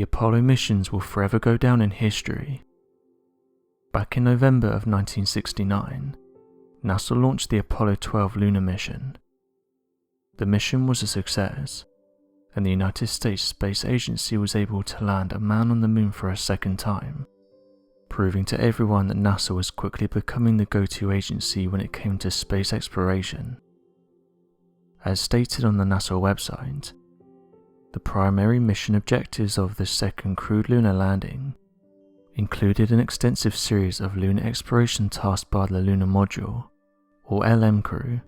The Apollo missions will forever go down in history. Back in November of 1969, NASA launched the Apollo 12 lunar mission. The mission was a success, and the United States Space Agency was able to land a man on the moon for a second time, proving to everyone that NASA was quickly becoming the go-to agency when it came to space exploration. As stated on the NASA website, the primary mission objectives of the second crewed lunar landing included an extensive series of lunar exploration tasks by the Lunar Module, or LM crew,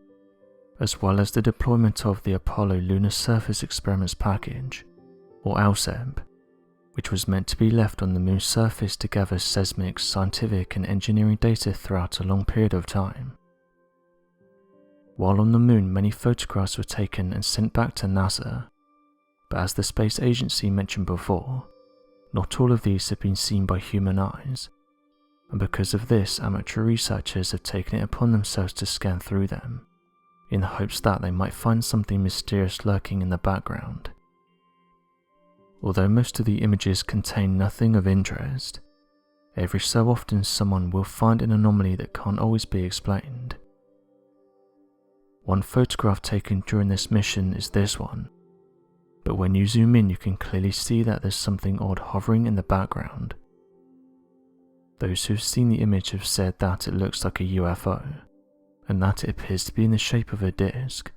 as well as the deployment of the Apollo Lunar Surface Experiments Package, or LSEP, which was meant to be left on the moon's surface to gather seismic, scientific and engineering data throughout a long period of time. While on the moon, many photographs were taken and sent back to NASA, but as the space agency mentioned before, not all of these have been seen by human eyes, and because of this, amateur researchers have taken it upon themselves to scan through them, in the hopes that they might find something mysterious lurking in the background. Although most of the images contain nothing of interest, every so often someone will find an anomaly that can't always be explained. One photograph taken during this mission is this one, but when you zoom in you can clearly see that there's something odd hovering in the background. Those who've seen the image have said that it looks like a UFO, and that it appears to be in the shape of a disc,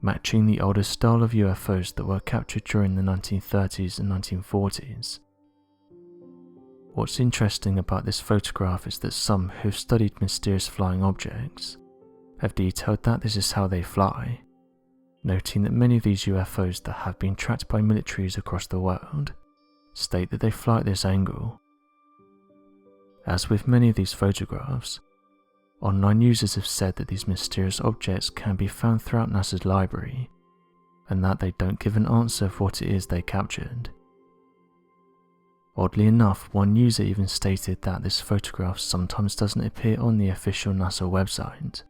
matching the older style of UFOs that were captured during the 1930s and 1940s. What's interesting about this photograph is that some who've studied mysterious flying objects have detailed that this is how they fly, noting that many of these UFOs that have been tracked by militaries across the world state that they fly at this angle. As with many of these photographs, online users have said that these mysterious objects can be found throughout NASA's library, and that they don't give an answer of what it is they captured. Oddly enough, one user even stated that this photograph sometimes doesn't appear on the official NASA website,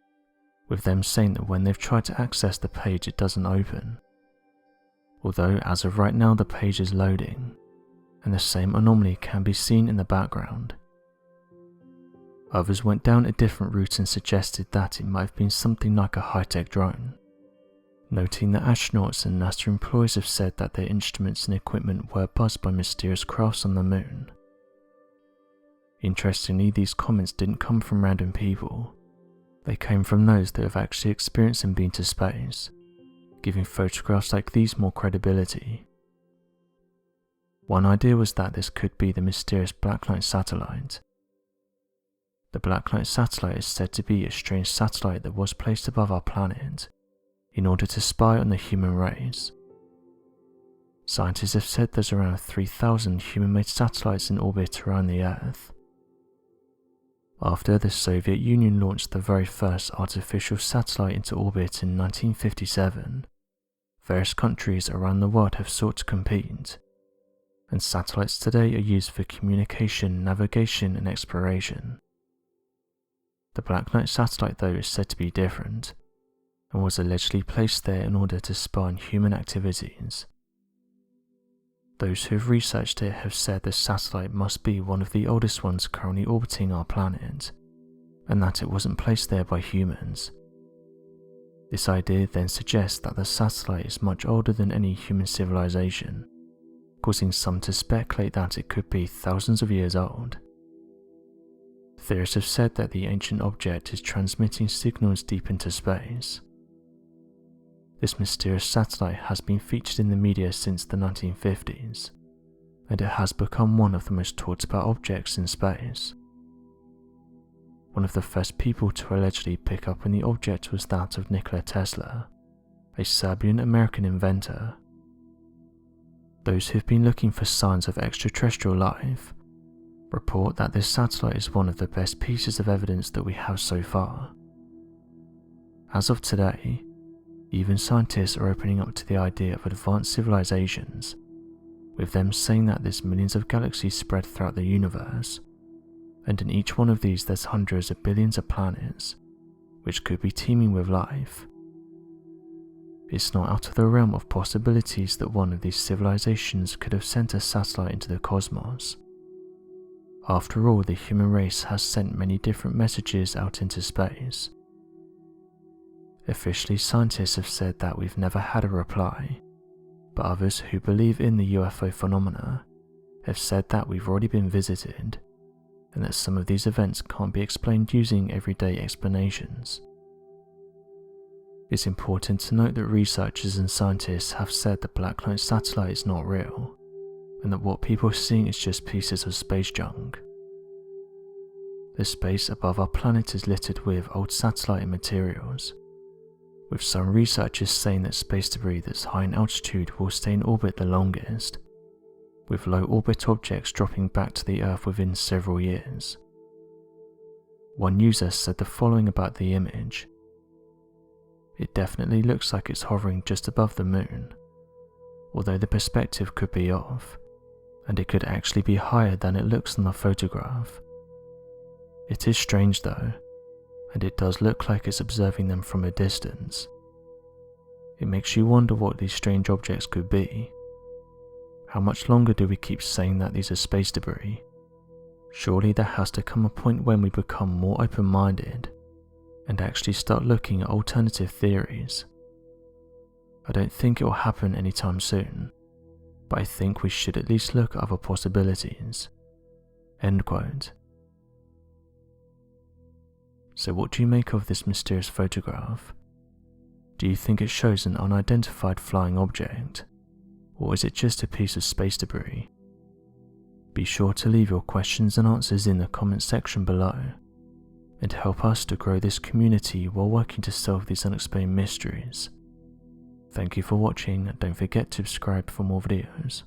with them saying that when they've tried to access the page it doesn't open. Although as of right now the page is loading, and the same anomaly can be seen in the background. Others went down a different route and suggested that it might have been something like a high-tech drone, noting that astronauts and NASA employees have said that their instruments and equipment were buzzed by mysterious crafts on the moon. Interestingly, these comments didn't come from random people. They came from those that have actually experienced and been to space, giving photographs like these more credibility. One idea was that this could be the mysterious Blacklight satellite. The Blacklight satellite is said to be a strange satellite that was placed above our planet in order to spy on the human race. Scientists have said there's around 3,000 human-made satellites in orbit around the Earth. After the Soviet Union launched the very first artificial satellite into orbit in 1957, various countries around the world have sought to compete, and satellites today are used for communication, navigation and exploration. The Blacklight satellite though is said to be different, and was allegedly placed there in order to spy on human activities. Those who have researched it have said the satellite must be one of the oldest ones currently orbiting our planet, and that it wasn't placed there by humans. This idea then suggests that the satellite is much older than any human civilization, causing some to speculate that it could be thousands of years old. Theorists have said that the ancient object is transmitting signals deep into space. This mysterious satellite has been featured in the media since the 1950s, and it has become one of the most talked about objects in space. One of the first people to allegedly pick up on the object was that of Nikola Tesla, a Serbian-American inventor. Those who've been looking for signs of extraterrestrial life report that this satellite is one of the best pieces of evidence that we have so far. As of today, even scientists are opening up to the idea of advanced civilizations, with them saying that there's millions of galaxies spread throughout the universe, and in each one of these there's hundreds of billions of planets, which could be teeming with life. It's not out of the realm of possibilities that one of these civilizations could have sent a satellite into the cosmos. After all, the human race has sent many different messages out into space. Officially, scientists have said that we've never had a reply, but others who believe in the UFO phenomena have said that we've already been visited, and that some of these events can't be explained using everyday explanations. It's important to note that researchers and scientists have said the Black Light satellite is not real, and that what people are seeing is just pieces of space junk. The space above our planet is littered with old satellite materials, with some researchers saying that space debris that's high in altitude will stay in orbit the longest, with low orbit objects dropping back to the Earth within several years. One user said the following about the image: "It definitely looks like it's hovering just above the moon, although the perspective could be off, and it could actually be higher than it looks in the photograph. It is strange though, and it does look like it's observing them from a distance. It makes you wonder what these strange objects could be. How much longer do we keep saying that these are space debris? Surely there has to come a point when we become more open-minded and actually start looking at alternative theories. I don't think it will happen anytime soon, but I think we should at least look at other possibilities." End quote. So what do you make of this mysterious photograph? Do you think it shows an unidentified flying object, or is it just a piece of space debris? Be sure to leave your questions and answers in the comment section below, and help us to grow this community while working to solve these unexplained mysteries. Thank you for watching, and don't forget to subscribe for more videos.